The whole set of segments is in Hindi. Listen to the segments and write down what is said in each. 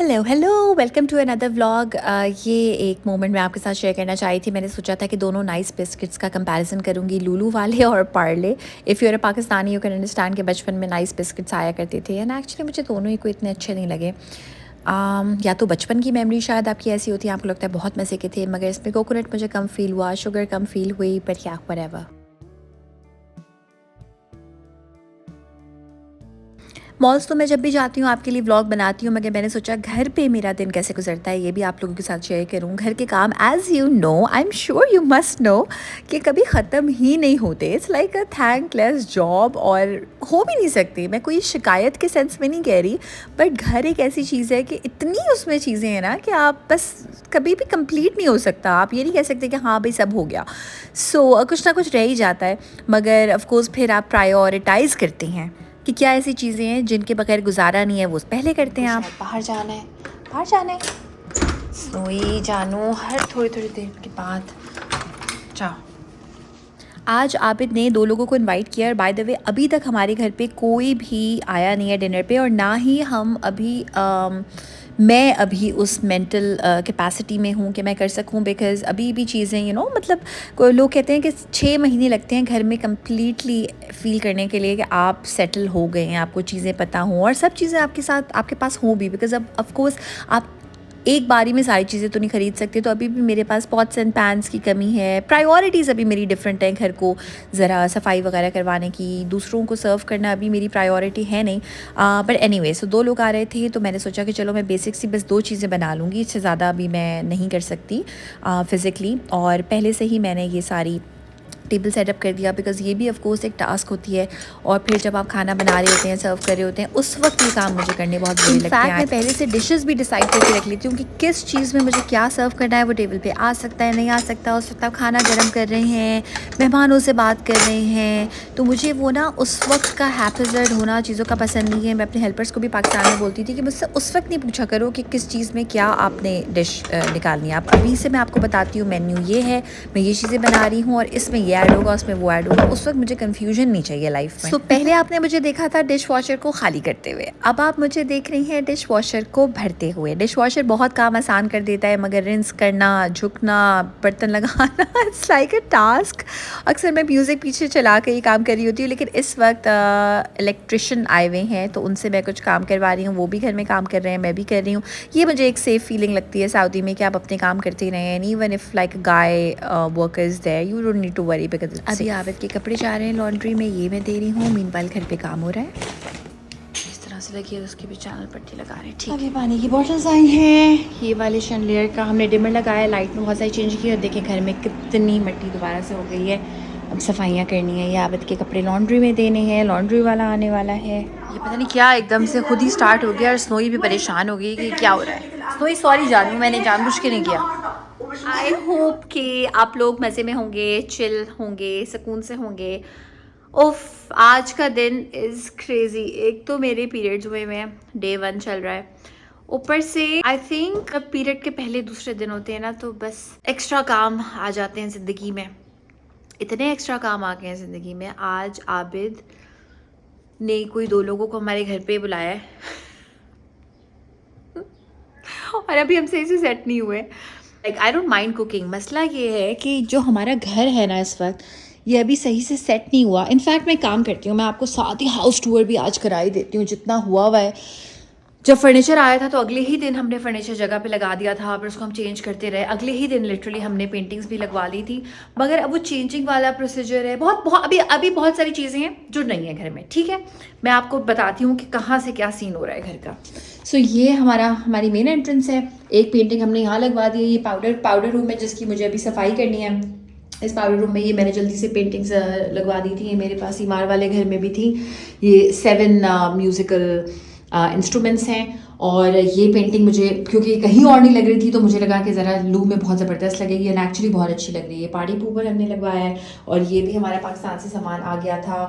Hello hello, welcome to another vlog. ये एक मोमेंट मैं आपके साथ शेयर करना चाही थी। मैंने सोचा था कि दोनों नाइस बिस्किट्स का कंपैरिजन करूँगी, लूलू वाले और Parle. If you are a Pakistani you can understand कि बचपन में नाइस बिस्किट्स आया करते थे एंड एक्चुअली मुझे दोनों ही कोई इतने अच्छे नहीं लगे। या तो बचपन की मेमोरी शायद आपकी ऐसी होती है, आपको लगता है बहुत मज़े के थे, मगर इसमें कोकोनट मुझे कम फ़ील हुआ, शुगर कम फ़ील हुई, बट या व्हाटएवर। मॉल्स तो मैं जब भी जाती हूँ आपके लिए व्लॉग बनाती हूँ, मगर मैंने सोचा घर पे मेरा दिन कैसे गुजरता है ये भी आप लोगों के साथ शेयर करूँ। घर के काम as you know, I am sure you must know, कि कभी ख़त्म ही नहीं होते। It's like a thankless job, और हो भी नहीं सकती। मैं कोई शिकायत के सेंस में नहीं कह रही, बट घर एक ऐसी चीज़ है कि इतनी उसमें चीज़ें हैं ना कि आप बस कभी भी कंप्लीट नहीं हो सकता। आप ये नहीं कह सकते कि हाँ भाई सब हो गया। सो कुछ ना कुछ रह ही जाता है, मगर ऑफकोर्स फिर आप प्रायोरिटाइज़ करते हैं कि क्या ऐसी चीज़ें हैं जिनके बगैर गुजारा नहीं है, वो पहले करते हैं आप। बाहर जाना है, बाहर जाना है, सोई जानू हर थोड़ी थोड़ी देर के बाद जाओ। आज आबिद ने 2 लोगों को इनवाइट किया, और बाय द वे अभी तक हमारे घर पे कोई भी आया नहीं है डिनर पे, और ना ही हम अभी मैं अभी उस मेंटल कैपेसिटी में हूँ कि मैं कर सकूँ, बिकॉज़ अभी भी चीज़ें मतलब कोई लोग कहते हैं कि 6 महीने लगते हैं घर में कम्प्लीटली फ़ील करने के लिए कि आप सेटल हो गए हैं, आपको चीज़ें पता हों और सब चीज़ें आपके साथ आपके पास हों भी, बिकॉज़ अब ऑफ़ कोर्स आप एक बारी में सारी चीज़ें तो नहीं ख़रीद सकते। तो अभी भी मेरे पास पॉट्स एंड पैन्स की कमी है, प्रायोरिटीज़ अभी मेरी डिफरेंट है। घर को ज़रा सफाई वगैरह करवाने की, दूसरों को सर्व करना अभी मेरी प्रायोरिटी है नहीं। बट एनीवे, सो 2 लोग आ रहे थे, तो मैंने सोचा कि चलो मैं बेसिक सी बस 2 चीज़ें बना लूँगी, इससे ज़्यादा अभी मैं नहीं कर सकती फ़िज़िकली। और पहले से ही मैंने ये सारी टेबल सेटअप कर दिया, बिकॉज़ ये भी ऑफ कोर्स एक टास्क होती है। और फिर जब आप खाना बना रहे होते हैं, सर्व कर रहे होते हैं, उस वक्त ये काम मुझे करने बहुत बुरे लगते हैं। मैं पहले से डिशेस भी डिसाइड करके रख लेती हूँ कि किस चीज़ में मुझे क्या सर्व करना है, वो टेबल पे आ सकता है, नहीं आ सकता। उस वक्त आप खाना गर्म कर रहे हैं, मेहमानों से बात कर रहे हैं, तो मुझे वो ना उस वक्त का हैप्पीज़र्ड होना चीज़ों का पसंद नहीं है। मैं अपने हेल्पर्स को भी पाकिस्तान में बोलती थी कि मुझसे उस वक्त नहीं पूछा करो कि किस चीज़ में क्या आपने डिश निकालनी है। आप अभी से मैं आपको बताती हूँ मेन्यू ये है, मैं ये चीज़ें बना रही हूँ और इसमें ये ऐड होगा, उसमें वो ऐड होगा। उस वक्त मुझे कन्फ्यूजन नहीं चाहिए लाइफ में। पहले आपने मुझे देखा था डिश वॉशर को खाली करते हुए, अब आप मुझे देख रही हैं डिश वॉशर को भरते हुए। डिश वॉशर बहुत काम आसान कर देता है, मगर रिंस करना, झुकना, बर्तन लगाना इट्स लाइक अ टास्क। अक्सर मैं म्यूज़िक पीछे चला के ही काम कर रही होती हूँ, लेकिन इस वक्त इलेक्ट्रिशियन आए हुए हैं, तो उनसे मैं कुछ काम करवा रही हूँ, वो भी घर में काम कर रहे हैं, मैं भी कर रही हूँ। ये मुझे एक सेफ़ फीलिंग लगती है सऊदी में कि आप अपने काम करते ही रहें, and even if like guy worker is there you don't need to worry, because अभी आबिद के कपड़े जा रहे हैं लॉन्ड्री में, ये मैं दे रही हूँ। मीनवाइल घर पे काम हो रहा है, इस तरह से लगी है, उसकी भी चैनल पट्टी लगा रहे हैं। ठीक, अभी पानी की बॉटल्स आई हैं, ये वाले शैंडलियर का हमने डिमर लगाया, लाइट में बहुत सारी चेंज की, और देखें घर में कितनी मिट्टी दोबारा से हो गई है। अब सफाइयाँ करनी है, ये आबिद के कपड़े लॉन्ड्री में देने हैं, लॉन्ड्री वाला आने वाला है। ये पता नहीं क्या एकदम से खुद ही स्टार्ट हो गया, और स्नोई भी परेशान हो गई कि क्या हो रहा है। स्नोई सॉरी जानू, मैंने जानबूझ के नहीं किया। आई होप कि आप लोग मज़े में होंगे, चिल होंगे, सुकून से होंगे। उफ, आज का दिन इज़ क्रेज़ी। एक तो मेरे पीरियड्स हुए हुए हैं, डे 1 चल रहा है, ऊपर से आई थिंक जब पीरियड के पहले दूसरे दिन होते हैं ना, तो बस एक्स्ट्रा काम आ जाते हैं ज़िंदगी में। इतने एक्स्ट्रा काम आ गए हैं ज़िंदगी में। आज आबिद ने कोई 2 लोगों को हमारे घर पे बुलाया है और अभी हम सही से सेट नहीं हुए। Like I don't mind cooking, मसला ये है कि जो हमारा घर है ना इस वक्त, ये अभी सही से सेट नहीं हुआ। इनफैक्ट मैं काम करती हूँ, मैं आपको साथ ही हाउस टूर भी आज करा ही देती हूँ जितना हुआ है। जब फर्नीचर आया था तो अगले ही दिन हमने फर्नीचर जगह पे लगा दिया था, फिर उसको हम चेंज करते रहे। अगले ही दिन लिटरली हमने पेंटिंग्स भी लगवा ली थी, मगर अब वो चेंजिंग वाला प्रोसीजर है, बहुत बहुत अभी बहुत सारी चीज़ें हैं जो नहीं है घर में। ठीक है, मैं आपको बताती हूँ कि कहाँ से क्या सीन हो रहा है घर का। सो ये हमारी मेन एंट्रेंस है। एक पेंटिंग हमने यहाँ लगवा दी है, ये पाउडर रूम है जिसकी मुझे अभी सफाई करनी है। इस पाउडर रूम में ये मैंने जल्दी से पेंटिंग्स लगवा दी थी, ये मेरे पास ईमार वाले घर में भी थी। ये 7 म्यूज़िकल इंस्ट्रूमेंट्स हैं, और ये पेंटिंग मुझे क्योंकि कहीं और नहीं लग रही थी, तो मुझे लगा कि ज़रा लू में बहुत ज़बरदस्त लगेगी, एंड एक्चुअली बहुत अच्छी लग रही है। पार्टी पूपर हमने लगवाया है, और ये भी हमारा पाकिस्तान से सामान आ गया था।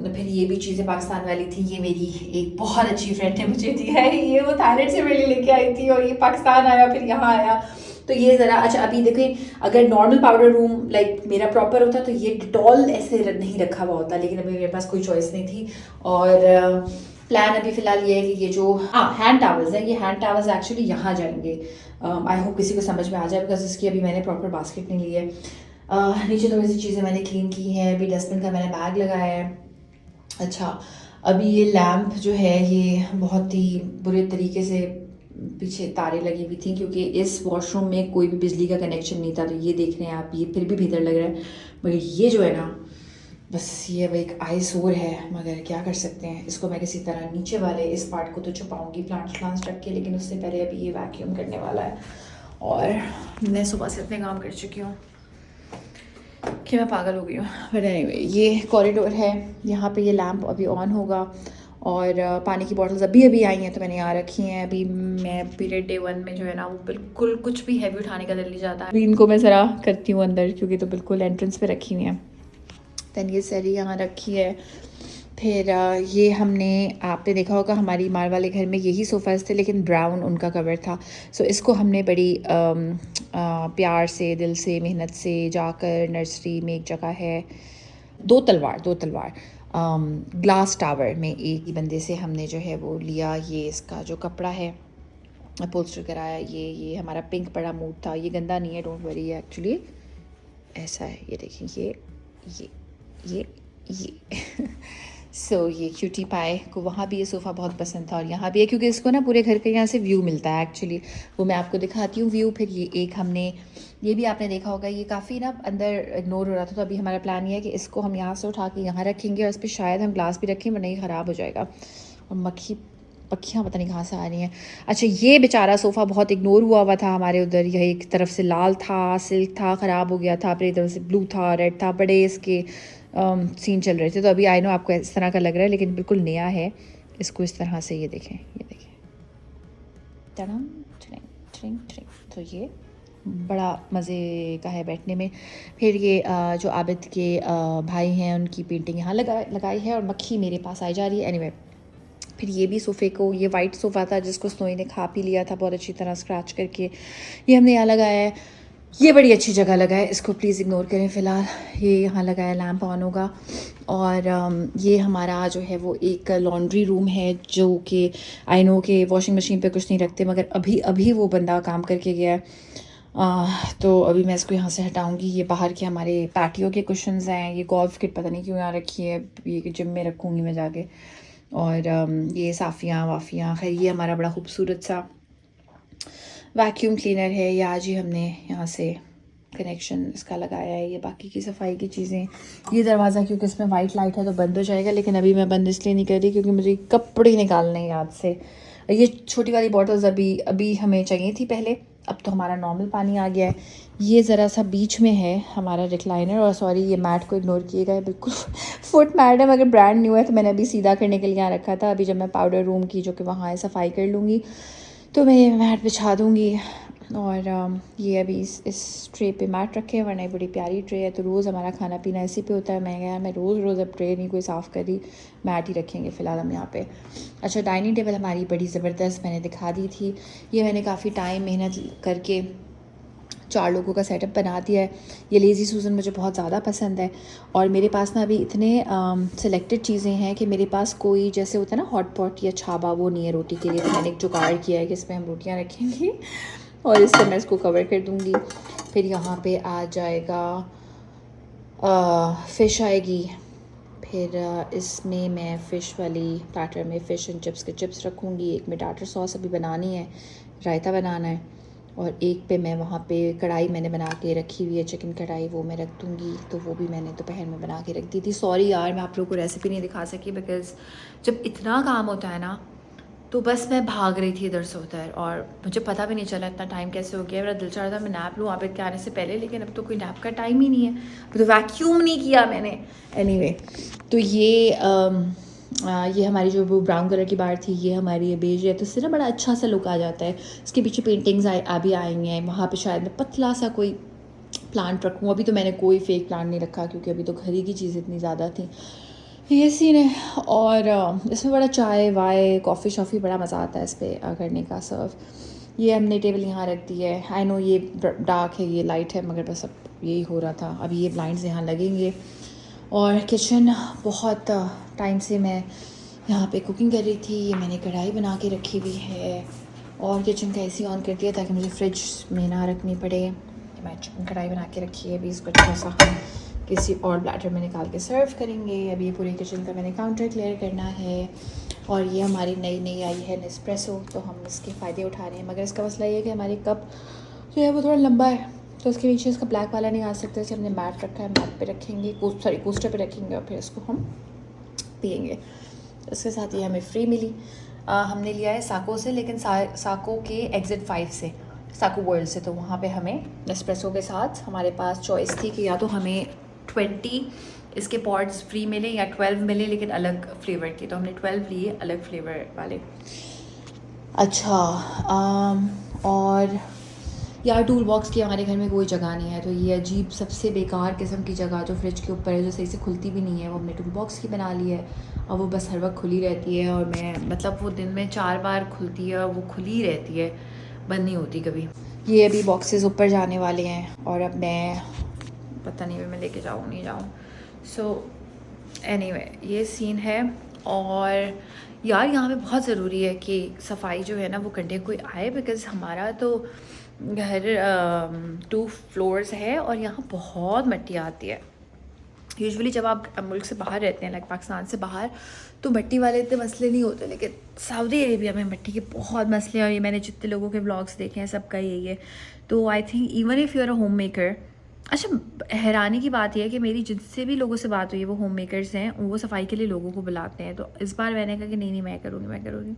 फिर ये भी चीज़ें पाकिस्तान वाली थी। ये मेरी एक बहुत अच्छी फ्रेंड ने मुझे दिया है, ये वो थाईलैंड से मेरे लिए लेके आई थी, और ये पाकिस्तान आया फिर यहाँ आया। तो ये ज़रा अच्छा, अभी देखें, अगर नॉर्मल पाउडर रूम लाइक मेरा प्रॉपर होता तो ये डिटॉल ऐसे नहीं रखा हुआ होता, लेकिन अभी मेरे पास कोई चॉइस नहीं थी। और प्लान अभी फ़िलहाल ये है कि ये जो हैंड टावल्स हैं, ये हैंड टावल्स एक्चुअली यहाँ जाएंगे। आई होप किसी को समझ में आ जाए, बिकॉज इसकी अभी मैंने प्रॉपर बास्केट नहीं ली है। नीचे थोड़ी सी चीज़ें मैंने क्लीन की हैं, अभी डस्टबिन का मैंने बैग लगाया है। अच्छा, अभी ये लैम्प जो है ये बहुत ही बुरे तरीके से पीछे तारें लगी हुई थी, क्योंकि इस वॉशरूम में कोई भी बिजली का कनेक्शन नहीं था। तो ये देख रहे हैं आप, ये फिर भी भीतर लग रहा है, मगर ये जो है ना, बस ये अब एक आईसोर है, मगर क्या कर सकते हैं। इसको मैं किसी तरह नीचे वाले इस पार्ट को तो छुपाऊंगी प्लांट्स रख के, लेकिन उससे पहले अभी ये वैक्यूम करने वाला है। और मैं सुबह से इतने काम कर चुकी हूँ कि मैं पागल हो गई हूँ। बट एनीवे, ये कॉरिडोर है, यहाँ पे ये लैम्प अभी ऑन होगा। और पानी की बॉटल्स अभी अभी आई हैं तो मैंने यहाँ रखी हैं। अभी मैं पीरियड डे 1 में जो है ना, वो बिल्कुल कुछ भी हैवी उठाने का दिल नहीं जाता है। इनको मैं ज़रा करती हूँ अंदर, क्योंकि तो बिल्कुल एंट्रेंस पे रखी हुई हैं। दैन ये सैरी यहाँ रखी है। फिर ये हमने, आपने देखा होगा हमारी मार वाले घर में यही सोफ़ाज़ थे, लेकिन ब्राउन उनका कवर था। सो इसको हमने बड़ी प्यार से, दिल से, मेहनत से जाकर नर्सरी में एक जगह है, दो तलवार ग्लास टावर में, एक ही बंदे से हमने जो है वो लिया। ये इसका जो कपड़ा है अपोल्स्टर कराया। ये हमारा पिंक बड़ा मूड था, ये गंदा नहीं है, डोंट वरी, एक्चुअली ऐसा है। ये देखिए, ये सो ये क्यूटी पाए को वहाँ भी ये सोफ़ा बहुत पसंद था, और यहाँ भी है, क्योंकि इसको ना पूरे घर के यहाँ से व्यू मिलता है एक्चुअली। वो मैं आपको दिखाती हूँ व्यू। फिर ये एक हमने, ये भी आपने देखा होगा, ये काफ़ी ना अंदर इग्नोर हो रहा था, तो अभी हमारा प्लान ये है कि इसको हम यहाँ से उठा के यहाँ रखेंगे, और इस पर शायद हम ग्लास भी रखें, वरना ये ख़राब हो जाएगा। और पक्खियाँ पता नहीं कहाँ से आ रही हैं। अच्छा, ये बेचारा सोफ़ा बहुत इग्नोर हुआ था हमारे उधर। यह एक तरफ से लाल था, सिल्क था, ख़राब हो गया था, फिर एक तरफ से ब्लू था, रेड था, बड़े इसके सीन चल रहे थे। तो अभी आई नो आपको इस तरह का लग रहा है, लेकिन बिल्कुल नया है। इसको इस तरह से, ये देखें टनम ट्रिंग। तो ये बड़ा मज़े का है बैठने में। फिर ये जो आबिद के भाई हैं, उनकी पेंटिंग यहाँ लगाई है, और मक्खी मेरे पास आई जा रही है। एनीवे, फिर ये भी सोफ़े को, ये वाइट सोफ़ा था जिसको स्नोई ने खा पी लिया था बहुत अच्छी तरह स्क्रैच करके, ये हमने यहाँ लगाया है। ये बड़ी अच्छी जगह लगा है, इसको प्लीज़ इग्नोर करें फ़िलहाल। ये यहाँ लगाया, लैंप ऑन होगा। और ये हमारा जो है वो एक लॉन्ड्री रूम है, जो कि आई नो कि वॉशिंग मशीन पे कुछ नहीं रखते, मगर अभी वो बंदा काम करके गया है। तो अभी मैं इसको यहाँ से हटाऊँगी। ये बाहर के हमारे पैटियो के कुशन्स हैं। ये गोल्फ किट पता नहीं क्यों यहाँ रखी है, ये जिम में रखूँगी मैं जाके। और ये साफ़ियाँ वाफ़ियाँ, खैर ये हमारा बड़ा खूबसूरत सा वैक्यूम क्लीनर है। ये आज ही हमने यहाँ से कनेक्शन इसका लगाया है। ये बाकी की सफाई की चीज़ें, ये दरवाज़ा क्योंकि इसमें वाइट लाइट है तो बंद हो जाएगा, लेकिन अभी मैं बंद इसलिए नहीं कर रही क्योंकि मुझे कपड़े निकालने हैं याद से। ये छोटी वाली बॉटल्स अभी हमें चाहिए थी पहले, अब तो हमारा नॉर्मल पानी आ गया है। ये ज़रा सा बीच में है हमारा रिक्लाइनर, और सॉरी ये मैट को इग्नोर किएगा, है बिल्कुल फुट मैट है, मगर ब्रांड न्यू है तो मैंने अभी सीधा करने के लिए यहाँ रखा था। अभी जब मैं पाउडर रूम की जो कि वहाँ है सफाई कर लूँगी तो मैं ये मैट बिछा दूँगी। और ये अभी इस ट्रे पे मैट रखे हैं, वरना ये बड़ी प्यारी ट्रे है, तो रोज़ हमारा खाना पीना इसी पे होता है। मैं रोज़ अब ट्रे नहीं कोई साफ़ करी, मैट ही रखेंगे फ़िलहाल हम यहाँ पे। अच्छा, डाइनिंग टेबल हमारी बड़ी ज़बरदस्त मैंने दिखा दी थी। ये मैंने काफ़ी टाइम मेहनत करके 4 लोगों का सेटअप बना दिया है। ये लेज़ी सूज़न मुझे बहुत ज़्यादा पसंद है, और मेरे पास ना अभी इतने सेलेक्टेड चीज़ें हैं कि मेरे पास कोई जैसे होता है ना हॉट पॉट या छाबा, वो नहीं है रोटी के लिए। तो मैंने एक जुगाड़ किया है कि इसमें हम रोटियाँ रखेंगे और इससे मैं इसको कवर कर दूँगी। फिर यहाँ पे आ जाएगा फ़िश आएगी। फिर इसमें मैं फ़िश वाली प्लेटर में फ़िश एंड चिप्स के चिप्स रखूँगी। एक में टाटर सॉस अभी बनानी है, रायता बनाना है, और एक पे मैं वहाँ पे कढ़ाई मैंने बना के रखी हुई है, चिकन कढ़ाई, वो मैं रख दूँगी। तो वो भी मैंने दोपहर में बना के रख दी थी। सॉरी यार, मैं आप लोगों को रेसिपी नहीं दिखा सकी, बिकॉज़ जब इतना काम होता है ना तो बस मैं भाग रही थी इधर से उधर, और मुझे पता भी नहीं चला इतना टाइम कैसे हो गया। मेरा दिल चाह रहा था मैं नैप लूँ आबिद के आने से पहले, लेकिन अब तो कोई नैप का टाइम ही नहीं है, तो वैक्यूम नहीं किया मैंने। एनीवे, तो ये हमारी जो वो ब्राउन कलर की बार थी, ये हमारी बेज है, तो इससे ना बड़ा अच्छा सा लुक आ जाता है। इसके पीछे पेंटिंग्स अभी आई हैं। वहाँ पे शायद मैं पतला सा कोई प्लांट रखूँ। अभी तो मैंने कोई फेक प्लांट नहीं रखा, क्योंकि अभी तो घर ही की चीज़ें इतनी ज़्यादा थी। ये सीन है। और इसमें बड़ा चाय वाय कॉफ़ी शॉफ़ी बड़ा मज़ा आता है इस पर करने का सर्व। ये हमने टेबल यहाँ रख दी है। आई नो ये डार्क है, ये लाइट है, मगर बस अब यही हो रहा था। अभी ये ब्लाइंड्स यहाँ लगेंगे। और किचन बहुत टाइम से मैं यहाँ पे कुकिंग कर रही थी। ये मैंने कढ़ाई बना के रखी हुई है और किचन का एसी ऑन कर दिया ताकि मुझे फ्रिज में ना रखनी पड़े। मैं चिकन कढ़ाई बना के रखी है। अभी इसको थोड़ा सा किसी और प्लेटर में निकाल के सर्व करेंगे। अभी ये पूरे किचन का मैंने काउंटर क्लियर करना है। और ये हमारी नई आई है नेस्प्रेसो, तो हम इसके फ़ायदे उठा रहे हैं। मगर इसका मसला ये है कि हमारे कप जो है वो थोड़ा लंबा है, तो इसके नीचे इसका ब्लैक वाला नहीं आ सकता। इसे हमने मैट रखा है, मैट पे रखेंगे, कोस्टर पे रखेंगे और फिर इसको हम पियेंगे। इसके साथ ये हमें फ्री मिली। हमने लिया है साको से, लेकिन साको के एग्ज़िट 5 से, साको वर्ल्ड से। तो वहाँ पे हमें नेस्प्रेसो के साथ हमारे पास चॉइस थी कि या तो हमें 20 इसके पॉड्स फ्री मिले या 12 मिले, लेकिन अलग फ्लेवर के। तो हमने 12 लिए, अलग फ्लेवर वाले। अच्छा, और यार टूल बॉक्स की हमारे घर में कोई जगह नहीं है, तो ये अजीब सबसे बेकार किस्म की जगह जो फ्रिज के ऊपर है, जो सही से खुलती भी नहीं है, वो हमने टूल बॉक्स की बना ली है। और वो बस हर वक्त खुली रहती है, और मैं मतलब वो दिन में 4 बार खुलती है और वो खुली रहती है, बंद नहीं होती कभी। ये अभी बॉक्सेस ऊपर जाने वाले हैं और अब मैं पता नहीं मैं लेके जाऊँ नहीं जाऊँ। सो एनीवे ये सीन है। और यार यहाँ पे बहुत ज़रूरी है कि सफाई जो है ना वो करने कोई आए, बिकॉज़ हमारा तो घर 2 फ्लोर्स है और यहाँ बहुत मिट्टी आती है। यूजुअली जब आप मुल्क से बाहर रहते हैं, लाइक पाकिस्तान से बाहर, तो मिट्टी वाले इतने मसले नहीं होते, लेकिन सऊदी अरेबिया में मिट्टी के बहुत मसले हैं। और ये मैंने जितने लोगों के व्लॉग्स देखे हैं सबका यही है। तो I think even if you are a homemaker, अच्छा हैरानी की बात यह है कि मेरी जिनसे भी लोगों से बात हुई है वो होम मेकर्स हैं, वो सफाई के लिए लोगों को बुलाते हैं। तो इस बार मैंने कहा कि नहीं मैं करूँगी।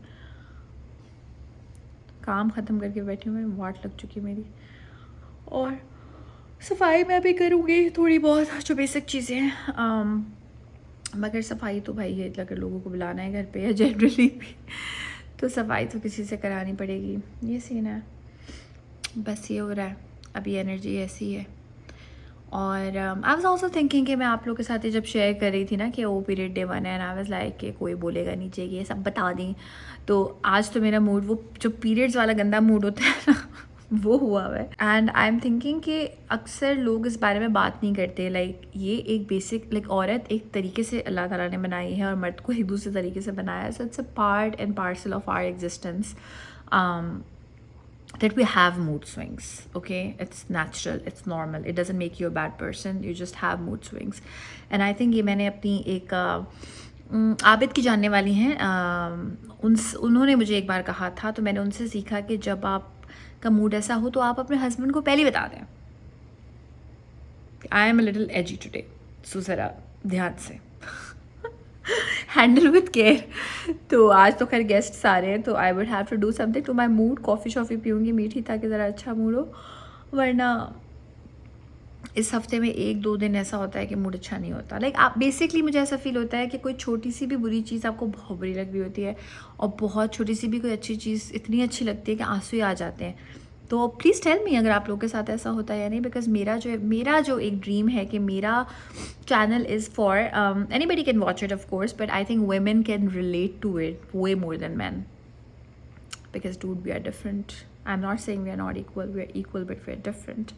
काम ख़त्म करके बैठी हूँ मैं, वाट लग चुकी है मेरी। और सफाई मैं भी करूँगी थोड़ी बहुत, जो बेसिक चीज़ें हैं। मगर सफाई तो भाई है, अगर लोगों को बुलाना है घर पे या जनरली भी, तो सफाई तो किसी से करानी पड़ेगी। ये सीन है, बस ये हो रहा है अभी, एनर्जी ऐसी है। और आई वाज आल्सो थिंकिंग कि मैं आप लोगों के साथ ये जब शेयर कर रही थी ना कि ओ पीरियड डे 1 है, एंड आई वाज लाइक कि कोई बोलेगा नीचे कि ये सब बता दी। तो आज तो मेरा मूड, वो जो पीरियड्स वाला गंदा मूड होता है ना वो हुआ हुआ है। एंड आई एम थिंकिंग कि अक्सर लोग इस बारे में बात नहीं करते। लाइक ये एक बेसिक, लाइक औरत एक तरीके से अल्लाह ताला ने बनाई है और मर्द को एक दूसरे तरीके से बनाया है। So it's a part and parcel of our existence that we have mood swings. Okay, it's natural, it's normal, it doesn't make you a bad person, you just have mood swings. And I think ये मैंने अपनी एक आबिद की जानने वाली हैं, उन्होंने मुझे एक बार कहा था, तो मैंने उनसे सीखा कि जब आपका मूड ऐसा हो तो आप अपने हस्बैंड को पहले बता दें I am a little edgy today, so ज़रा ध्यान से हैंडल विद केयर। तो आज तो खैर गेस्ट आ रहे हैं, तो I would have to do something to my mood. Coffee शॉफ़ी पीऊँगी मीठी, ताकि ज़रा अच्छा मूड हो, वरना इस हफ्ते में 1-2 दिन ऐसा होता है कि मूड अच्छा नहीं होता। लाइक आप बेसिकली, मुझे ऐसा फील होता है कि कोई छोटी सी भी बुरी चीज़ आपको बहुत बुरी लग रही होती है, और बहुत छोटी सी भी कोई अच्छी चीज़ इतनी अच्छी लगती है कि आंसू ही आ जाते हैं। तो प्लीज़ टेल मी अगर आप लोगों के साथ ऐसा होता है या नहीं, बिकॉज मेरा जो एक ड्रीम है कि मेरा channel is for anybody can watch it of course, but I think women can relate to it way more than man, because dude we are different. I am not saying we are not equal, we are equal but we are different.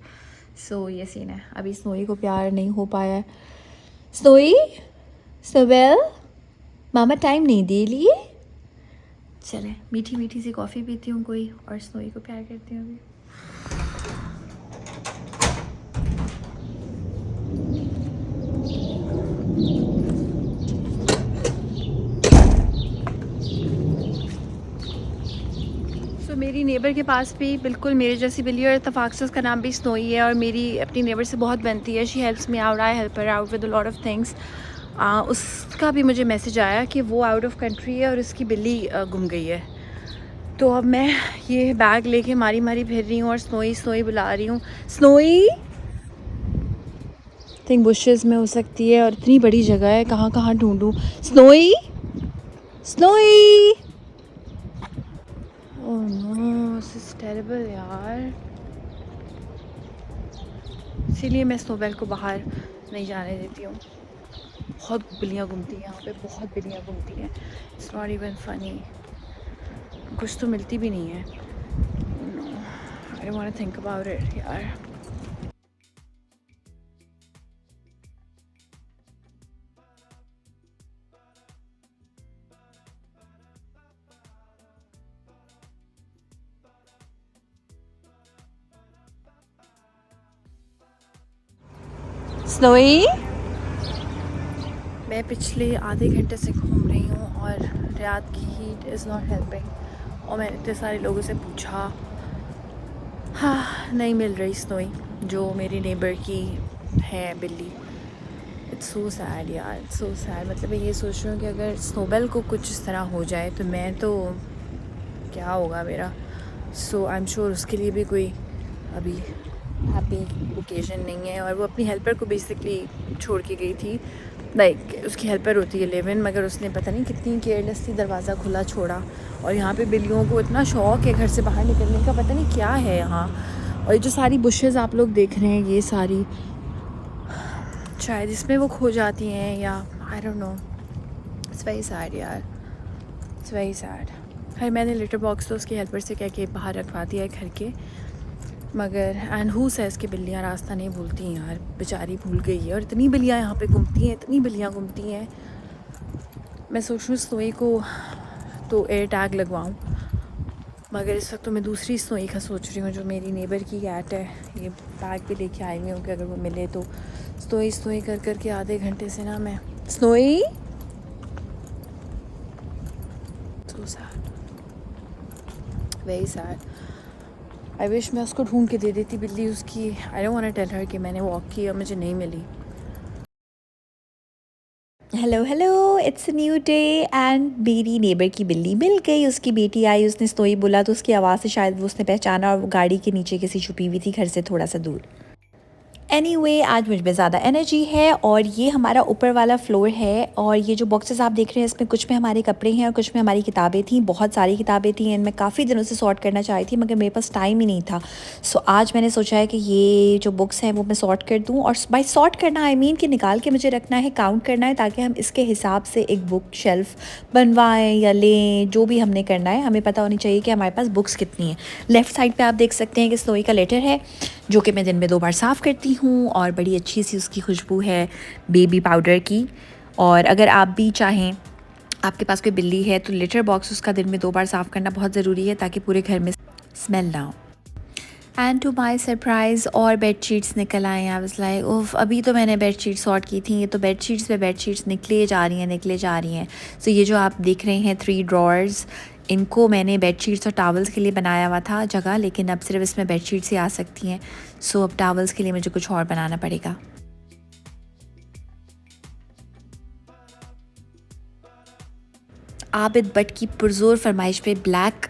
So ये सीन है। अभी स्नोई को प्यार नहीं हो पाया है। स्नोई, स्नोवेल, मामा टाइम नहीं दे लिए। चले मीठी मीठी सी कॉफ़ी पीती हूँ कोई, और स्नोई को प्यार करती हूँ अभी। तो मेरी नेबर के पास भी बिल्कुल मेरे जैसी बिल्ली, और इत्तेफाक से उसका नाम भी स्नोई है, और मेरी अपनी नेबर से बहुत बनती है। She helps me out, I help her out with a lot of things. उसका भी मुझे मैसेज आया कि वो आउट ऑफ कंट्री है और उसकी बिल्ली गुम गई है। तो अब मैं ये बैग लेके मारी मारी फिर रही हूँ और स्नोई बुला रही हूँ। स्नोई थिंक बुशेस में हो सकती है, और इतनी बड़ी जगह है, कहाँ कहाँ ढूंढूँ। Snowy, snowy, oh no, this is terrible यार। इसीलिए मैं स्नोबेल को बाहर नहीं जाने देती हूँ। बहुत बिल्लियाँ घूमती हैं यहाँ पे, बहुत बिल्लियाँ घूमती हैं। It's not even funny. कुछ तो मिलती भी नहीं है। I don't want to think about it यार। स्नोई, मैं पिछले आधे घंटे से घूम रही हूँ और रात की हीट इज़ नॉट हेल्पिंग। और मैंने इतने सारे लोगों से पूछा, हाँ नहीं मिल रही स्नोई, जो मेरी नेबर की है बिल्ली। इट्स सो सैड यार, इट्स सो सैड। मतलब मैं ये सोच रही हूँ कि अगर स्नोबेल को कुछ इस तरह हो जाए तो मैं तो क्या होगा मेरा। सो आई एम श्योर उसके लिए भी कोई अभी हैप्पी ओकेजन नहीं है। और वो अपनी हेल्पर को बेसिकली छोड़ के गई थी, लाइक उसकी हेल्पर होती है लेविन, मगर उसने पता नहीं कितनी केयरलेसली दरवाज़ा खुला छोड़ा। और यहाँ पे बिल्लियों को इतना शौक़ है घर से बाहर निकलने का, पता नहीं क्या है यहाँ। और ये जो सारी बुशेज़ आप लोग देख रहे हैं, ये सारी शायद इसमें वो खो जाती हैं या I don't know. It's very sad यार, इट्स वेरी सैड। खैर मैंने लिटर बॉक्स तो उसकी हेल्पर से कह के बाहर रखवा दिया है घर के, मगर एंड हु सेज़ कि बिल्लियाँ रास्ता नहीं भूलती हैं यार, बेचारी भूल गई है। और इतनी बिल्लियाँ यहाँ पे घूमती हैं, इतनी बिल्लियाँ घूमती हैं। मैं सोच रही हूँ स्नोई को तो एयर टैग लगवाऊँ, मगर इस वक्त तो मैं दूसरी स्नोई का सोच रही हूँ जो मेरी नेबर की कैट है। ये बैग भी लेके आई हुई हूँ कि अगर वो मिले तो। स्नोई स्नोई कर कर के आधे घंटे से ना मैं snowy, so sad, very sad. I wish मैं उसको ढूंढ के दे देती बिल्ली उसकी। I don't want to tell her कि मैंने वॉक की और मुझे नहीं मिली। Hello hello, it's a new day and मेरी नेबर की बिल्ली मिल गई। उसकी बेटी आई, उसने स्नोई बोला तो उसकी आवाज़ से शायद वो उसने पहचाना, और वो गाड़ी के नीचे किसी छुपी हुई थी घर से थोड़ा सा दूर। एनीवे आज मुझ में ज़्यादा एनर्जी है। और ये हमारा ऊपर वाला फ्लोर है, और ये जो बॉक्सेस आप देख रहे हैं इसमें कुछ में हमारे कपड़े हैं और कुछ में हमारी किताबें थी। बहुत सारी किताबें थी एंड मैं काफ़ी दिनों से सॉर्ट करना चाह रही थी, मगर मेरे पास टाइम ही नहीं था। सो आज मैंने सोचा है कि ये जो बुक्स हैं वो मैं सॉर्ट कर दूँ। और बाई सॉर्ट करना आई मीन कि निकाल के मुझे रखना है, काउंट करना है, ताकि हम इसके हिसाब से एक बुक शेल्फ़ बनवाएँ या लें। जो भी हमने करना है हमें पता होनी चाहिए कि हमारे पास बुक्स कितनी हैं। लेफ़्ट साइड पर आप देख सकते हैं कि स्नोई का लेटर है, जो कि मैं दिन में 2 बार साफ़ करती हूँ, और बड़ी अच्छी सी उसकी खुशबू है बेबी पाउडर की। और अगर आप भी चाहें, आपके पास कोई बिल्ली है, तो लिटर बॉक्स उसका दिन में 2 बार साफ़ करना बहुत ज़रूरी है, ताकि पूरे घर में स्मेल ना हो। एंड टू माई सरप्राइज़ और बेडशीट्स निकल आए। आई वाज़ लाइक उफ, अभी तो मैंने बेडशीट सॉर्ट की थी, ये तो बेडशीट्स पे बेडशीट्स निकले जा रही हैं, निकले जा रही हैं। सो ये जो आप देख रहे हैं 3 ड्रॉर्स, इनको मैंने बेडशीट्स और टॉवल्स के लिए बनाया हुआ था जगह, लेकिन अब सिर्फ इसमें बेडशीट्स ही आ सकती हैं। सो अब टॉवल्स के लिए मुझे कुछ और बनाना पड़ेगा। आबिद बट की पुरजोर फरमाइश पे ब्लैक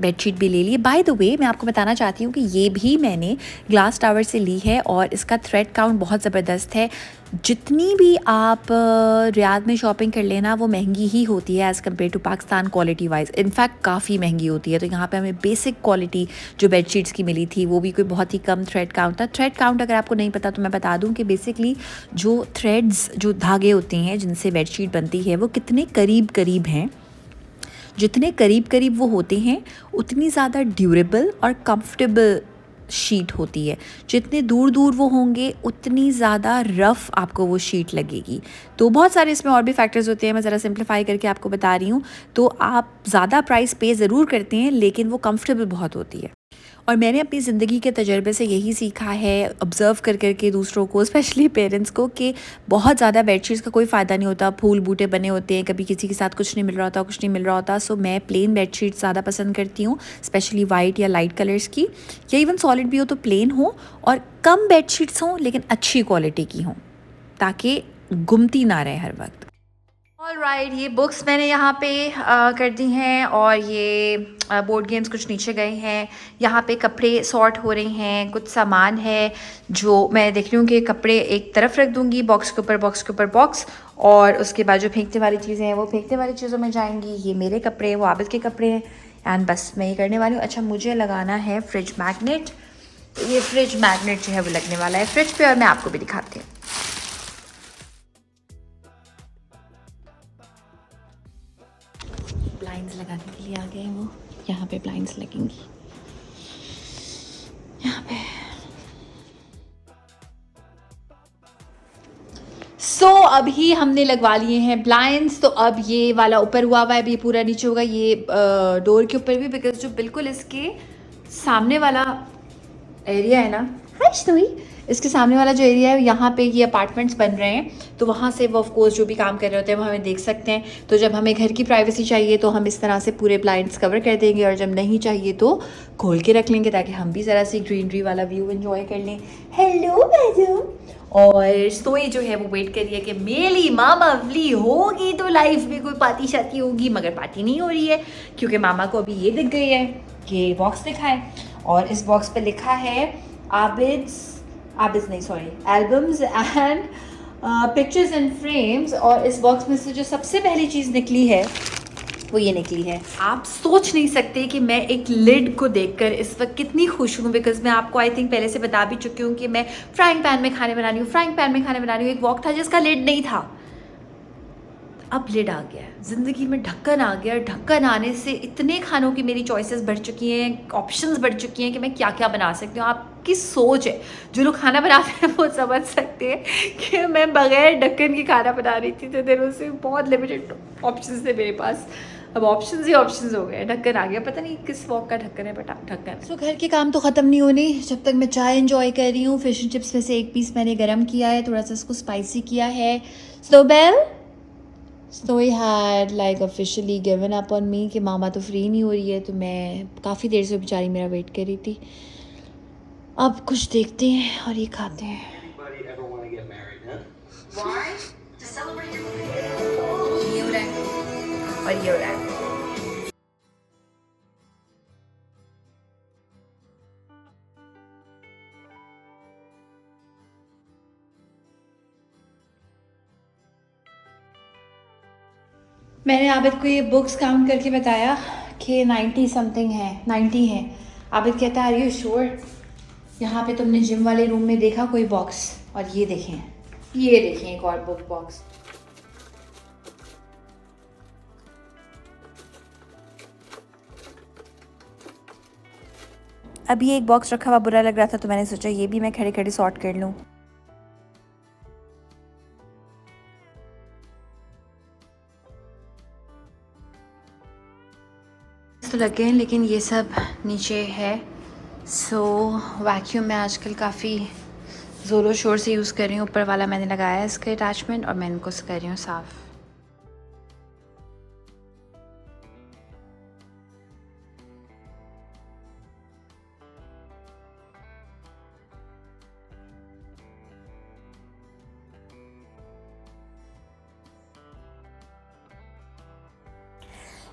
बेडशीट भी ले ली। बाय द वे मैं आपको बताना चाहती हूँ कि ये भी मैंने ग्लास टावर से ली है, और इसका थ्रेड काउंट बहुत ज़बरदस्त है। जितनी भी आप रियाद में शॉपिंग कर लेना, वो महंगी ही होती है as compare to Pakistan quality wise. In fact काफ़ी महंगी होती है। तो यहाँ पे हमें बेसिक क्वालिटी जो बेडशीट्स की मिली थी, वो भी कोई बहुत ही कम थ्रेड काउंट था। थ्रेड काउंट अगर आपको नहीं पता तो मैं बता दूँ कि बेसिकली जो थ्रेड्स, जो धागे होते हैं जिनसे बेडशीट बनती है, वो कितने करीब करीब हैं। जितने करीब करीब वो होते हैं उतनी ज़्यादा ड्यूरेबल और कंफर्टेबल शीट होती है। जितने दूर दूर वो होंगे उतनी ज़्यादा रफ़ आपको वो शीट लगेगी। तो बहुत सारे इसमें और भी फैक्टर्स होते हैं, मैं ज़रा सिंप्लीफाई करके आपको बता रही हूँ। तो आप ज़्यादा प्राइस पे ज़रूर करते हैं, लेकिन वो कंफर्टेबल बहुत होती है। और मैंने अपनी ज़िंदगी के तजर्बे से यही सीखा है, ऑब्ज़र्व कर कर के दूसरों को, स्पेशली पेरेंट्स को, कि बहुत ज़्यादा बेडशीट्स का कोई फ़ायदा नहीं होता। फूल बूटे बने होते हैं, कभी किसी के साथ कुछ नहीं मिल रहा होता, कुछ नहीं मिल रहा होता। सो मैं प्लेन बेडशीट्स ज़्यादा पसंद करती हूँ, स्पेशली वाइट या लाइट कलर्स की, या इवन सॉलिड भी हो तो प्लेन हो, और कम बेडशीट्स हों लेकिन अच्छी क्वालिटी की हों, ताकि गुमती ना रहे हर वक्त। ऑल राइट, ये बुक्स मैंने यहाँ पे कर दी हैं, और ये बोर्ड गेम्स कुछ नीचे गए हैं। यहाँ पे कपड़े सॉर्ट हो रहे हैं, कुछ सामान है जो मैं देख रही हूँ कि कपड़े एक तरफ रख दूँगी, बॉक्स के ऊपर बॉक्स के ऊपर बॉक्स, और उसके बाद जो फेंकने वाली चीज़ें हैं वो फेंकने वाली चीज़ों में जाएंगी। ये मेरे कपड़े, वो आबिद के कपड़े हैं, एंड बस मैं ये करने वाली हूँ। अच्छा, मुझे लगाना है फ्रिज मैग्नेट। ये फ्रिज मैग्नेट जो है वो लगने वाला है फ्रिज पे, और मैं आपको भी दिखाती हूँ। ब्लाइंड्स लगाने के लिए आ गए हैं वो, यहाँ पे ब्लाइंड्स लगेंगी, यहाँ पे। सो अभी हमने लगवा लिए हैं ब्लाइंड्स। तो अब ये वाला ऊपर हुआ हुआ है, अभी पूरा नीचे होगा, ये डोर के ऊपर भी, बिकॉज जो बिल्कुल इसके सामने वाला एरिया है ना, हाय स्नोई। इसके सामने वाला जो एरिया है यहाँ पे ये अपार्टमेंट्स बन रहे हैं, तो वहाँ से वो ऑफ कोर्स जो भी काम कर रहे होते हैं वो हमें देख सकते हैं। तो जब हमें घर की प्राइवेसी चाहिए तो हम इस तरह से पूरे ब्लाइंड्स कवर कर देंगे, और जब नहीं चाहिए तो खोल के रख लेंगे, ताकि हम भी ज़रा सी ग्रीनरी वाला व्यू एंजॉय कर लें। Hello madam. और स्नोई जो है वो वेट कर रही है कि मेरी मामा अवली होगी तो लाइफ में कोई पार्टी शाती होगी, मगर पार्टी नहीं हो रही है क्योंकि मामा को अभी ये दिख गई है कि बॉक्स दिखा है, और इस बॉक्स पे लिखा है आबिद्स नहीं sorry albums and pictures and frames. और इस बॉक्स में से जो सबसे पहली चीज़ निकली है वो ये निकली है। आप सोच नहीं सकते कि मैं एक लिड को देखकर इस वक्त कितनी खुश हूँ, बिकॉज मैं आपको आई थिंक पहले से बता भी चुकी हूँ कि मैं फ्राइंग पैन में खाने बना रही हूँ, फ्राइंग पैन में खाने बना रही हूँ। एक वॉक था जिसका लिड नहीं था, अब लिड आ गया है। ज़िंदगी में ढक्कन आ गया। ढक्कन आने से इतने खानों की मेरी चॉइसेस बढ़ चुकी हैं, ऑप्शंस बढ़ चुकी हैं कि मैं क्या क्या बना सकती हूँ। आपकी सोच है, जो लोग खाना बनाते हैं वो समझ सकते हैं कि मैं बगैर ढक्कन की खाना बना रही थी, तो देर से बहुत लिमिटेड ऑप्शंस थे मेरे पास। अब ऑप्शंस ही ऑप्शंस हो गए, ढक्कन आ गया। पता नहीं किस वॉक का ढक्कन है, बट ढक्कन। सो घर के काम तो ख़त्म नहीं होने जब तक मैं चाय एंजॉय कर रही हूँ। फिश एंड चिप्स में से एक पीस मैंने गर्म किया है, थोड़ा सा इसको स्पाइसी किया है। Snowy had like officially given up on me कि मामा तो फ्री नहीं हो रही है, तो मैं काफ़ी देर से बेचारी मेरा वेट कर रही थी। अब कुछ देखते हैं और ये खाते हैं। ये हो रहा है और ये हो रहा है। मैंने आबिद को ये बुक्स काउंट करके बताया कि 90 समथिंग है, 90 है। आबिद कहता है आर यू श्योर? यहाँ पे तुमने जिम वाले रूम में देखा कोई बॉक्स? और ये देखें एक और बुक बॉक्स। अभी एक बॉक्स रखा हुआ बुरा लग रहा था, तो मैंने सोचा ये भी मैं खड़े खड़े सॉर्ट कर लूँ। तो लगे हैं, लेकिन ये सब नीचे है। सो वैक्यूम में आजकल काफ़ी ज़ोरों शोर से यूज़ कर रही हूँ। ऊपर वाला मैंने लगाया है इसका अटैचमेंट, और मैं इनको कर रही हूँ साफ़।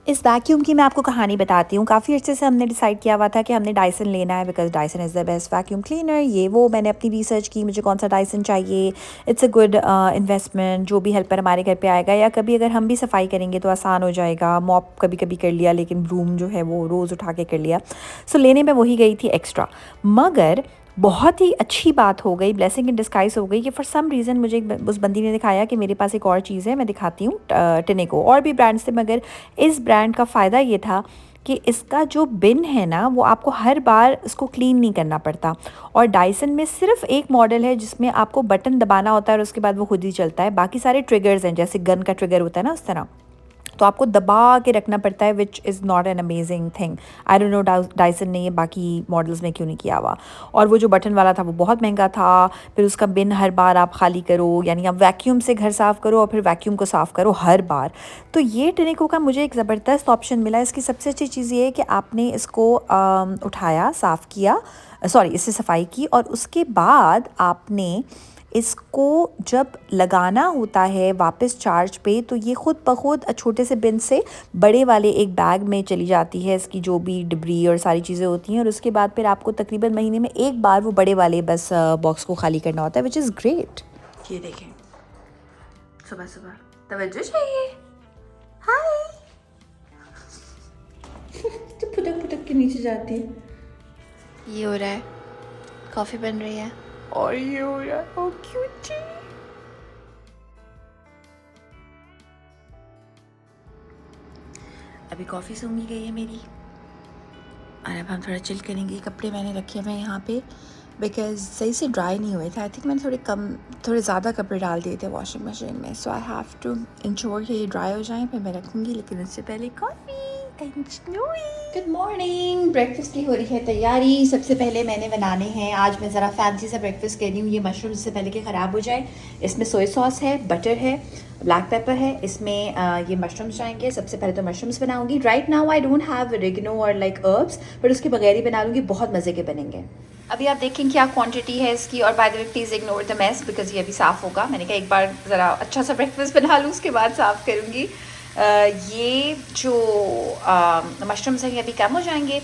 इस वैक्यूम की मैं आपको कहानी बताती हूँ। काफ़ी अच्छे से हमने डिसाइड किया हुआ था कि हमने डायसन लेना है, because Dyson is the best vacuum cleaner. ये वो मैंने अपनी रिसर्च की, मुझे कौन सा डायसन चाहिए। It's a good investment. जो भी हेल्पर हमारे घर पे आएगा, या कभी अगर हम भी सफाई करेंगे तो आसान हो जाएगा। मॉप कभी कभी कर लिया, लेकिन ब्रूम जो है वो रोज़ उठा के कर लिया। सो लेने में वही गई थी एक्स्ट्रा। मगर बहुत ही अच्छी बात हो गई, ब्लेसिंग इन डिस्गाइज हो गई कि फॉर सम रीज़न मुझे उस बंदी ने दिखाया कि मेरे पास एक और चीज़ है। मैं दिखाती हूँ टिनेको। और भी ब्रांड्स थे, मगर इस ब्रांड का फ़ायदा ये था कि इसका जो बिन है ना, वो आपको हर बार इसको क्लीन नहीं करना पड़ता। और डायसन में सिर्फ एक मॉडल है जिसमें आपको बटन दबाना होता है और उसके बाद वो खुद ही चलता है। बाकी सारे ट्रिगर्स हैं, जैसे गन का ट्रिगर होता है ना, उस तरह तो आपको दबा के रखना पड़ता है, which is not an amazing thing. I don't know Dyson ने ये बाकी मॉडल्स में क्यों नहीं किया हुआ। और वो जो बटन वाला था वो बहुत महंगा था। फिर उसका बिन हर बार आप खाली करो, यानी आप वैक्यूम से घर साफ़ करो और फिर वैक्यूम को साफ़ करो हर बार। तो ये टिनेको का मुझे एक ज़बरदस्त ऑप्शन मिला। इसकी सबसे अच्छी चीज़ ये है कि आपने इसको उठाया, साफ़ किया, सॉरी इससे सफाई की, और उसके बाद आपने इसको जब लगाना होता है वापस चार्ज पे, तो ये ख़ुद ब खुद छोटे से बिन से बड़े वाले एक बैग में चली जाती है, इसकी जो भी डिब्री और सारी चीज़ें होती हैं। और उसके बाद फिर आपको तकरीबन महीने में एक बार वो बड़े वाले बस बॉक्स को खाली करना होता है, विच इज़ ग्रेट। ये देखें, सुबह सुबह तवज्जो चाहिए। हाय तो फुटक फुटक के नीचे जाती है। ये हो रहा है, कॉफ़ी बन रही है, और ये हो रहा है, ओ क्यूट। अभी कॉफ़ी सूंघी गई है मेरी, और अब हम थोड़ा चिल करेंगे। कपड़े मैंने रखे हुए हैं यहाँ पे, बिकॉज सही से ड्राई नहीं हुए थे। आई थिंक मैंने थोड़े ज़्यादा कपड़े डाल दिए थे वॉशिंग मशीन में। सो आई हैव टू इंश्योर कि ये ड्राई हो जाएं, फिर मैं रखूँगी। लेकिन उससे पहले कॉफ़ी गुड मॉर्निंग। ब्रेकफास्ट की हो रही है तैयारी। सबसे पहले मैंने बनाने हैं, आज मैं ज़रा फैंसी सा ब्रेकफास्ट कर रही हूँ। ये मशरूम से पहले कि ख़राब हो जाए। इसमें सोया सॉस है, बटर है, ब्लैक पेपर है। इसमें ये मशरूम्स जाएंगे। सबसे पहले तो मशरूम्स बनाऊंगी। Right now I don't have oregano और लाइक हर्ब्स, बट उसके बगैर ही बना लूँगी। बहुत मज़े के बनेंगे। अभी आप देखें क्या क्वांटिटी है इसकी। और by the way please ignore the mess because ये अभी साफ़ होगा। मैंने कहा एक बार ज़रा अच्छा सा ब्रेकफास्ट बना लूँ, उसके बाद साफ़ करूँगी। ये जो मशरूम्स हैं ये अभी कम हो जाएंगे।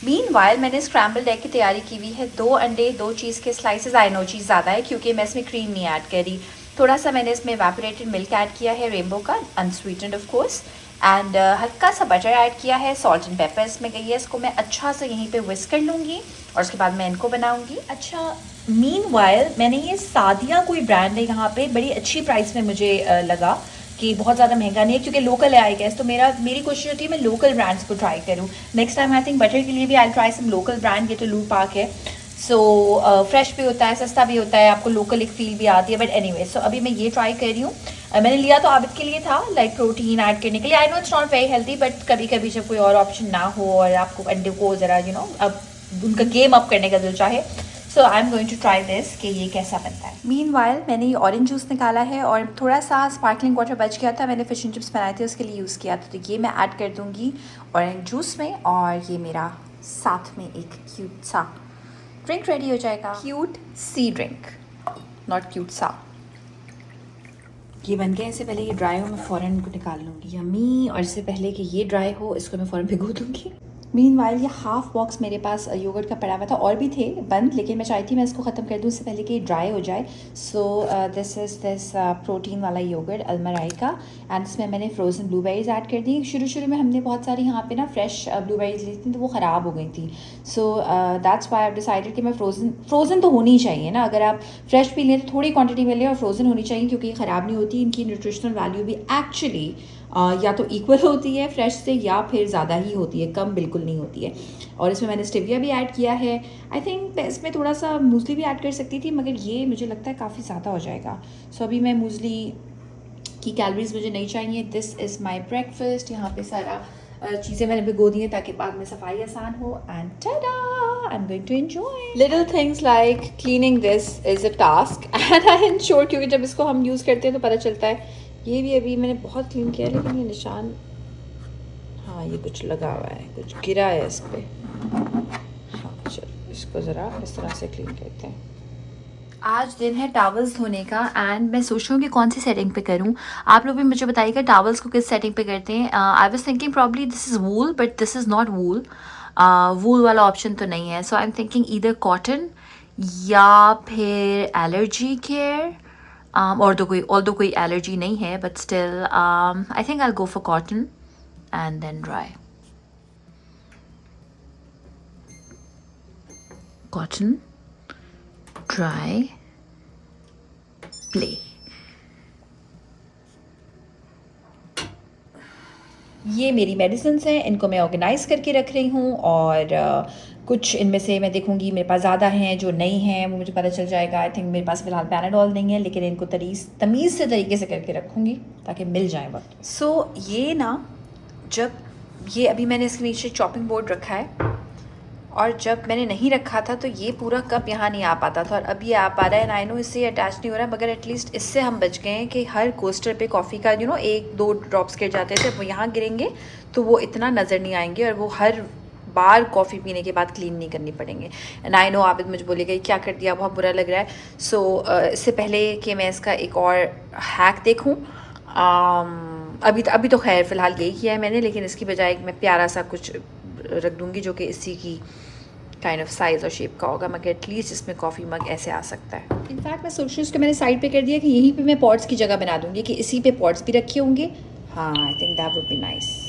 मीनवाइल मैंने स्क्रैम्बल्ड एग की तैयारी की हुई है। 2 अंडे, 2 चीज़ के स्लाइसेस। आई नो चीज़ ज़्यादा है क्योंकि मैं इसमें क्रीम नहीं ऐड करी। थोड़ा सा मैंने इसमें एवापोरेटेड मिल्क ऐड किया है, रेनबो का, अनस्वीटेंड ऑफ कोर्स। एंड हल्का सा बटर ऐड किया है। सॉल्ट एंड पेपर इसमें गई है। इसको मैं अच्छा से यहीं पे विस्क कर लूँगी और उसके बाद मैं इनको बनाऊँगी। अच्छा, मीनवाइल मैंने ये सादिया कोई ब्रांड है यहाँ पे, बड़ी अच्छी प्राइस में मुझे लगा कि बहुत ज़्यादा महंगा नहीं है क्योंकि लोकल है आई गेस। तो मेरी कोशिश होती है मैं लोकल ब्रांड्स को ट्राई करूँ। Next time I think butter के लिए भी I try some local brand. ये तो लू पार्क है, सो फ्रेश भी होता है, सस्ता भी होता है, आपको लोकल एक फील भी आती है। बट एनीवे, सो अभी मैं ये ट्राई कर रही हूँ। मैंने लिया तो आबिद के लिए था, लाइक प्रोटीन ऐड करने के लिए। I know it's not very healthy, but कभी कभी जब कोई और ऑप्शन ना हो और आपको अंडे को ज़रा अब उनका गेम अप करने का दिल चाहे, so I am going to try this कि ये कैसा बनता है। मीनवाइल मैंने ये ऑरेंज जूस निकाला है और थोड़ा सा स्पार्कलिंग वाटर बच गया था, मैंने फिश एंड चिप्स बनाए थे उसके लिए यूज़ किया था। तो ये मैं ऐड कर दूँगी ऑरेंज जूस में और ये मेरा साथ में एक क्यूट सा ड्रिंक रेडी हो जाएगा। क्यूट सी ड्रिंक, नॉट क्यूट सा। ये बन गया। इससे पहले ये ड्राई हो मैं फ़ौरन इनको निकाल लूँगी यम्मी। और इससे पहले कि ये ड्राई हो इसको मैं फ़ौरन भिगो दूँगी। मीनवाइल ये हाफ़ बॉक्स मेरे पास योगर्ट का पड़ा हुआ था, और भी थे बंद, लेकिन मैं चाहती थी मैं इसको ख़त्म कर दूँ इससे पहले कि ये ड्राई हो जाए। So this is this protein वाला योगर्ट अलमराई का। एंड इसमें मैंने फ्रोज़न ब्लूबेरीज़ ऐड कर दी। शुरू में हमने बहुत सारी यहाँ पे ना फ्रेश ब्लूबेरीज़ ली थी तो वो ख़राब हो गई थी। So that's why I decided कि मैं फ्रोज़न तो होनी चाहिए ना, अगर आप फ्रेश भी लें तो थोड़ी क्वान्टिटी में लें और फ्रोज़न होनी चाहिए क्योंकि ये ख़राब नहीं होती। इनकी न्यूट्रिशनल वैल्यू भी एक्चुअली या तो इक्वल होती है फ्रेश से या फिर ज़्यादा ही होती है, कम बिल्कुल नहीं होती है। और इसमें मैंने स्टेविया भी ऐड किया है। आई थिंक इसमें थोड़ा सा मूसली भी ऐड कर सकती थी, मगर ये मुझे लगता है काफ़ी ज़्यादा हो जाएगा। सो अभी मैं मूसली की कैलोरीज मुझे नहीं चाहिए। This is my breakfast. यहाँ पे सारा चीज़ें मैंने भिगो दी हैं ताकि बाद में सफाई आसान हो। And tada, I'm going to enjoy little things like cleaning this is a task and I ensure, क्योंकि जब इसको हम यूज़ करते हैं तो पता चलता है। ये भी अभी मैंने बहुत क्लीन किया लेकिन ये निशान, हाँ ये कुछ लगा हुआ है, कुछ गिरा है इस पर। हाँ चलो इसको ज़रा इस तरह से क्लीन करते हैं। आज दिन है टावल्स धोने का एंड मैं सोच रही हूँ कि कौन सी सेटिंग पे करूँ। आप लोग भी मुझे बताइएगा टावल्स को किस सेटिंग पे करते हैं। I was thinking probably this is wool, but this is not wool. Wool वाला ऑप्शन तो नहीं है। So I am thinking either cotton या फिर एलर्जी केयर। और तो कोई एलर्जी नहीं है, but still I think I will go for cotton and then dry. Cotton, dry, play. ये मेरी मेडिसिन्स हैं, इनको मैं ऑर्गेनाइज़ करके रख रही हूँ और कुछ इनमें से मैं देखूँगी मेरे पास ज़्यादा हैं, जो नहीं हैं वो मुझे पता चल जाएगा। आई थिंक मेरे पास फ़िलहाल पैनाडॉल नहीं है, लेकिन इनको तमीज़ से तरीके से करके रखूँगी ताकि मिल जाए वक्त। सो ये ना, जब ये अभी मैंने इसके नीचे चॉपिंग बोर्ड रखा है और जब मैंने नहीं रखा था तो ये पूरा कप यहाँ नहीं आ पाता था और अब ये आ पा रहा है। आई नो इससे अटैच नहीं हो रहा है, मगर एटलीस्ट इससे हम बच गए हैं कि हर कोस्टर पे कॉफ़ी का 1-2 ड्रॉप्स गिर जाते थे, वो यहाँ गिरेंगे तो वो इतना नज़र नहीं आएंगे और वो हर बार कॉफ़ी पीने के बाद क्लीन नहीं करनी पड़ेंगे। एंड आई नो आबिद मुझे बोलेगा क्या कर दिया, बहुत बुरा लग रहा है। सो इससे पहले कि मैं इसका एक और हैक देखूँ, अभी तो खैर फ़िलहाल यही किया है मैंने, लेकिन इसकी बजाय मैं प्यारा सा कुछ रख दूँगी जो कि इसी की काइंड ऑफ साइज़ और शेप का होगा, मगर एटलीस्ट इसमें कॉफ़ी मग ऐसे आ सकता है। इनफैक्ट मैं सोच रही हूँ उसको मैंने साइड पे कर दिया कि यहीं पे मैं पॉट्स की जगह बना दूँगी कि इसी पे पॉट्स भी रखे होंगे। हाँ, I think that would be nice.